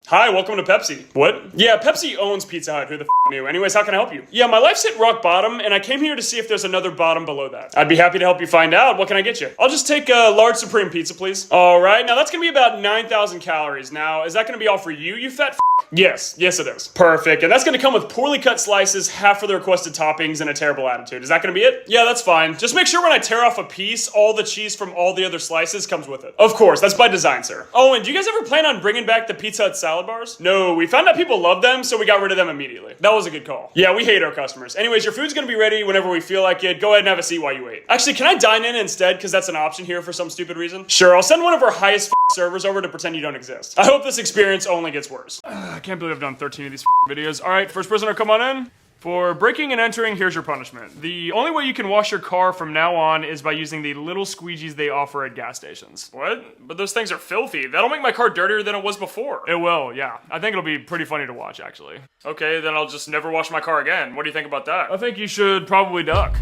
Hi, welcome to Pepsi. What? Yeah, Pepsi owns Pizza Hut. Who the f knew? Anyways, how can I help you? Yeah, my life's hit rock bottom, and I came here to see if there's another bottom below that. I'd be happy to help you find out. What can I get you? I'll just take a large supreme pizza, please. All right, now that's gonna be about 9,000 calories. Now, is that gonna be all for you, you fat f? Yes, it is. Perfect, and that's gonna come with poorly cut slices, half of the requested toppings, and a terrible attitude. Is that gonna be it? Yeah, that's fine. Just make sure when I tear off a piece, all the cheese from all the other slices comes with it. Of course, that's by design, sir. Oh, and do you guys ever plan on bringing back the Pizza Hut salad bars? No, we found out people love them, so we got rid of them immediately. That was a good call. Yeah, we hate our customers. Anyways, your food's gonna be ready whenever we feel like it. Go ahead and have a seat while you wait. Actually, can I dine in instead, because that's an option here for some stupid reason? Sure, I'll send one of our highest servers over to pretend you don't exist. I hope this experience only gets worse. I can't believe I've done 13 of these videos. All right, first prisoner, come on in. For breaking and entering, here's your punishment. The only way you can wash your car from now on is by using the little squeegees they offer at gas stations. What? But those things are filthy. That'll make my car dirtier than it was before. It will, yeah. I think it'll be pretty funny to watch, actually. Okay, then I'll just never wash my car again. What do you think about that? I think you should probably duck.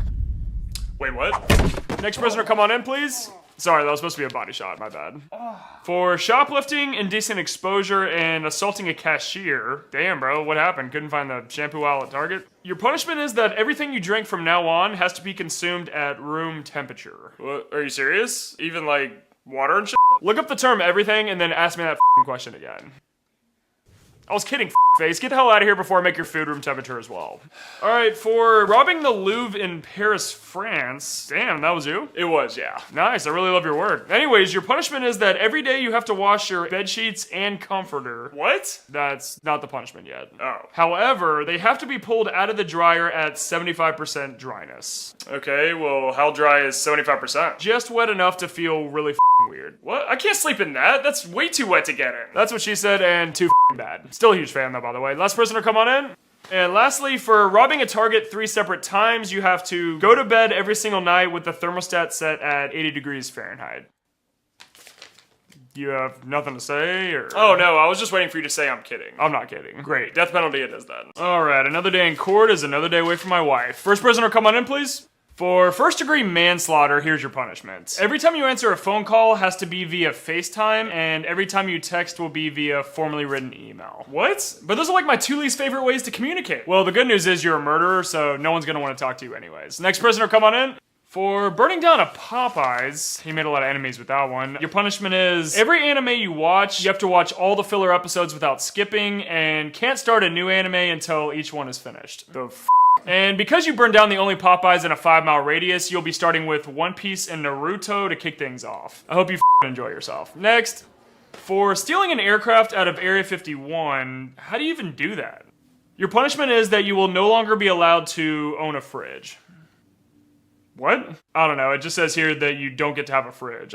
Wait, what? Next prisoner, come on in, please. Sorry, that was supposed to be a body shot, my bad. For shoplifting, indecent exposure, and assaulting a cashier. Damn, bro, what happened? Couldn't find the shampoo aisle at Target? Your punishment is that everything you drink from now on has to be consumed at room temperature. What? Are you serious? Even like water and shit? Look up the term everything and then ask me that question again. I was kidding, face. Get the hell out of here before I make your food room temperature as well. All right, for robbing the Louvre in Paris, France. Damn, that was you? It was, yeah. Nice, I really love your work. Anyways, your punishment is that every day you have to wash your bed sheets and comforter. What? That's not the punishment yet. Oh. However, they have to be pulled out of the dryer at 75% dryness. Okay, well, how dry is 75%? Just wet enough to feel really weird. What? I can't sleep in that. That's way too wet to get in. That's what she said, and too bad. Still a huge fan though, by the way. Last prisoner, come on in. And lastly, for robbing a Target 3 separate times, you have to go to bed every single night with the thermostat set at 80 degrees Fahrenheit. You have nothing to say, or? Oh no, I was just waiting for you to say I'm kidding. I'm not kidding. Great, death penalty it is then. All right, another day in court is another day away from my wife. First prisoner, come on in, please. For first-degree manslaughter, here's your punishment. Every time you answer a phone call has to be via FaceTime, and every time you text will be via formally written email. What? But those are like my 2 least favorite ways to communicate. Well, the good news is you're a murderer, so no one's gonna want to talk to you anyways. Next prisoner, come on in. For burning down a Popeyes, he made a lot of enemies with that one. Your punishment is every anime you watch, you have to watch all the filler episodes without skipping, and can't start a new anime until each one is finished. The f. And because you burned down the only Popeyes in a 5-mile radius, you'll be starting with One Piece and Naruto to kick things off. I hope you enjoy yourself. Next, for stealing an aircraft out of Area 51, how do you even do that? Your punishment is that you will no longer be allowed to own a fridge. What? I don't know, it just says here that you don't get to have a fridge.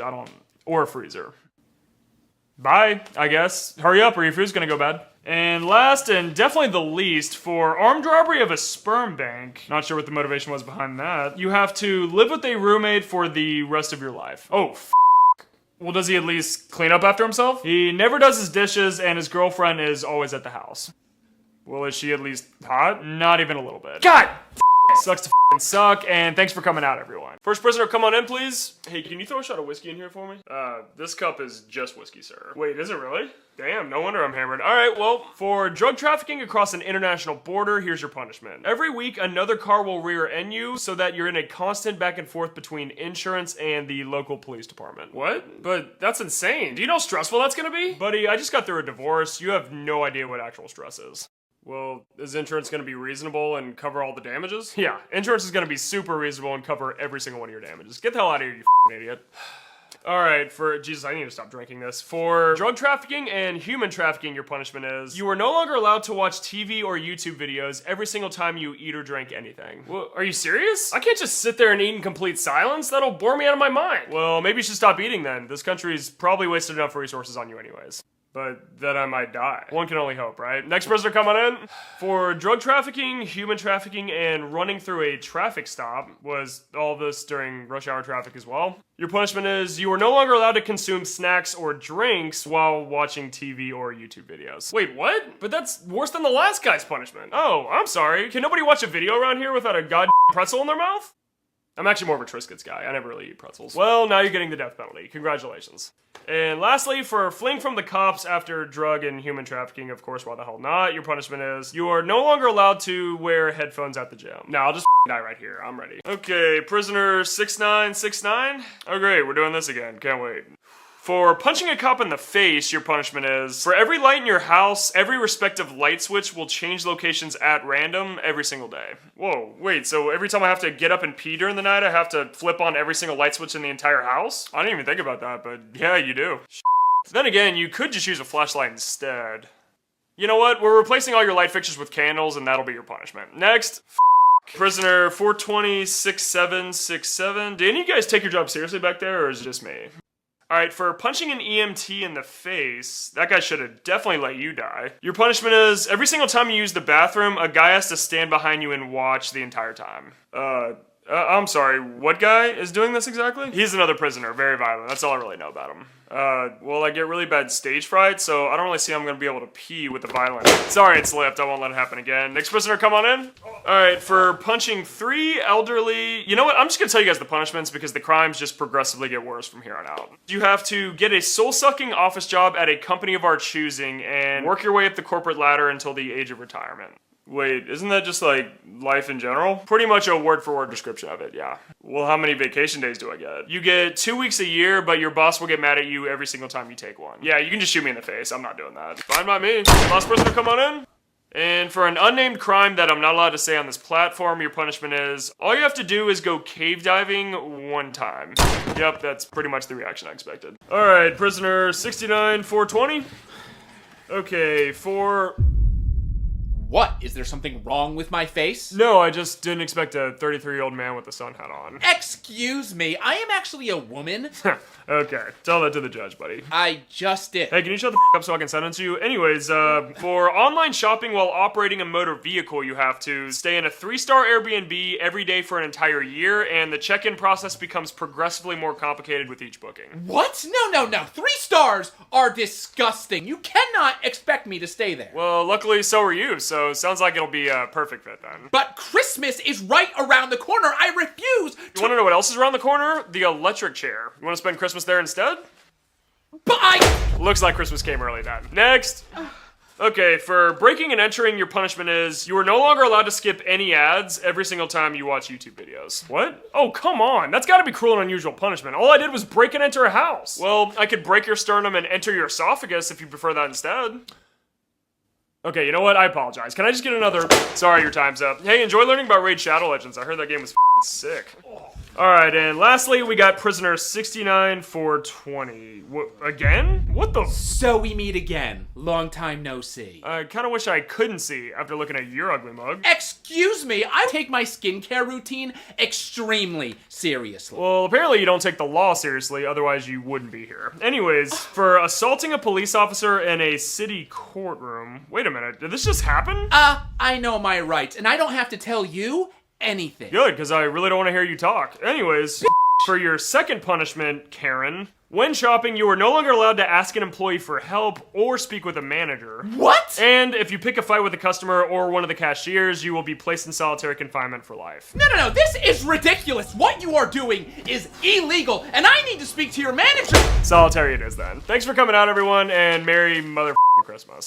Or a freezer. Bye, I guess. Hurry up or your food's gonna go bad. And last, and definitely the least, for armed robbery of a sperm bank, not sure what the motivation was behind that, you have to live with a roommate for the rest of your life. Oh, f***. Well, does he at least clean up after himself? He never does his dishes, and his girlfriend is always at the house. Well, is she at least hot? Not even a little bit. God! Sucks to suck, and thanks for coming out, everyone. First prisoner, come on in, please. Hey, can you throw a shot of whiskey in here for me? This cup is just whiskey, sir. Wait, is it really? Damn, no wonder I'm hammered. All right, well, for drug trafficking across an international border, here's your punishment. Every week, another car will rear-end you so that you're in a constant back and forth between insurance and the local police department. What? But that's insane. Do you know how stressful that's gonna be? Buddy, I just got through a divorce. You have no idea what actual stress is. Well, is insurance going to be reasonable and cover all the damages? Yeah, insurance is going to be super reasonable and cover every single one of your damages. Get the hell out of here, you f***ing idiot. Alright, Jesus, I need to stop drinking this. For drug trafficking and human trafficking, your punishment is you are no longer allowed to watch TV or YouTube videos every single time you eat or drink anything. Well, are you serious? I can't just sit there and eat in complete silence. That'll bore me out of my mind. Well, maybe you should stop eating then. This country's probably wasted enough resources on you anyways. But then I might die. One can only hope, right? Next prisoner, come on in. For drug trafficking, human trafficking, and running through a traffic stop, was all this during rush hour traffic as well. Your punishment is you are no longer allowed to consume snacks or drinks while watching TV or YouTube videos. Wait, what? But that's worse than the last guy's punishment. Oh, I'm sorry. Can nobody watch a video around here without a goddamn pretzel in their mouth? I'm actually more of a Triscuits guy. I never really eat pretzels. Well, now you're getting the death penalty. Congratulations. And lastly, for fleeing from the cops after drug and human trafficking, of course, why the hell not, your punishment is you are no longer allowed to wear headphones at the gym. Now, I'll just die right here. I'm ready. Okay, prisoner 6969. Oh great, we're doing this again. Can't wait. For punching a cop in the face, your punishment is, for every light in your house, every respective light switch will change locations at random every single day. Whoa, wait, so every time I have to get up and pee during the night, I have to flip on every single light switch in the entire house? I didn't even think about that, but yeah, you do. Then again, you could just use a flashlight instead. You know what, we're replacing all your light fixtures with candles and that'll be your punishment. Next, prisoner 420-6767. Did any of you guys take your job seriously back there, or is it just me? Alright, for punching an EMT in the face, that guy should have definitely let you die. Your punishment is, every single time you use the bathroom, a guy has to stand behind you and watch the entire time. I'm sorry, what guy is doing this exactly? He's another prisoner, very violent, that's all I really know about him. Well, I get really bad stage fright, so I don't really see how I'm gonna be able to pee with the violence. Sorry, it slipped, I won't let it happen again. Next prisoner, come on in. Alright, for punching 3 elderly... You know what, I'm just gonna tell you guys the punishments because the crimes just progressively get worse from here on out. You have to get a soul-sucking office job at a company of our choosing and work your way up the corporate ladder until the age of retirement. Wait, isn't that just like life in general? Pretty much a word-for-word description of it, yeah. Well, how many vacation days do I get? You get 2 weeks a year, but your boss will get mad at you every single time you take one. Yeah, you can just shoot me in the face. I'm not doing that. Fine by me. Last person to come on in. And for an unnamed crime that I'm not allowed to say on this platform, your punishment is, all you have to do is go cave diving 1 time. Yep, that's pretty much the reaction I expected. Alright, prisoner 69-420. Okay, for... What? Is there something wrong with my face? No, I just didn't expect a 33-year-old man with a sun hat on. Excuse me, I am actually a woman. Okay, tell that to the judge, buddy. I just did. Hey, can you shut the up so I can sentence you? Anyways, for online shopping while operating a motor vehicle, you have to stay in a 3-star Airbnb every day for an entire year, and the check-in process becomes progressively more complicated with each booking. What? No. 3 stars are disgusting. You cannot expect me to stay there. Well, luckily so are you, so sounds like it'll be a perfect fit then. But Christmas is right around the corner. I refuse to... You wanna know what else is around the corner? The electric chair. You wanna spend Christmas there instead? But Looks like Christmas came early then. Next! Okay, for breaking and entering, your punishment is you are no longer allowed to skip any ads every single time you watch YouTube videos. What? Oh, come on. That's gotta be cruel and unusual punishment. All I did was break and enter a house. Well, I could break your sternum and enter your esophagus if you prefer that instead. Okay, you know what? I apologize. Can I just get another... Sorry, your time's up. Hey, enjoy learning about Raid Shadow Legends. I heard that game was f***ing sick. Alright, and lastly, we got prisoner 69-420. Again? What the f... So we meet again. Long time no see. I kinda wish I couldn't see after looking at your ugly mug. Excuse me, I take my skincare routine extremely seriously. Well, apparently you don't take the law seriously, otherwise you wouldn't be here. Anyways, for assaulting a police officer in a city courtroom... Wait a minute, did this just happen? I know my rights, and I don't have to tell you anything. Good, because I really don't want to hear you talk. Anyways, for your second punishment, Karen, when shopping, you are no longer allowed to ask an employee for help or speak with a manager. What? And if you pick a fight with a customer or one of the cashiers, you will be placed in solitary confinement for life. No, this is ridiculous. What you are doing is illegal, and I need to speak to your manager. Solitary it is then. Thanks for coming out, everyone, and Merry Mother Christmas.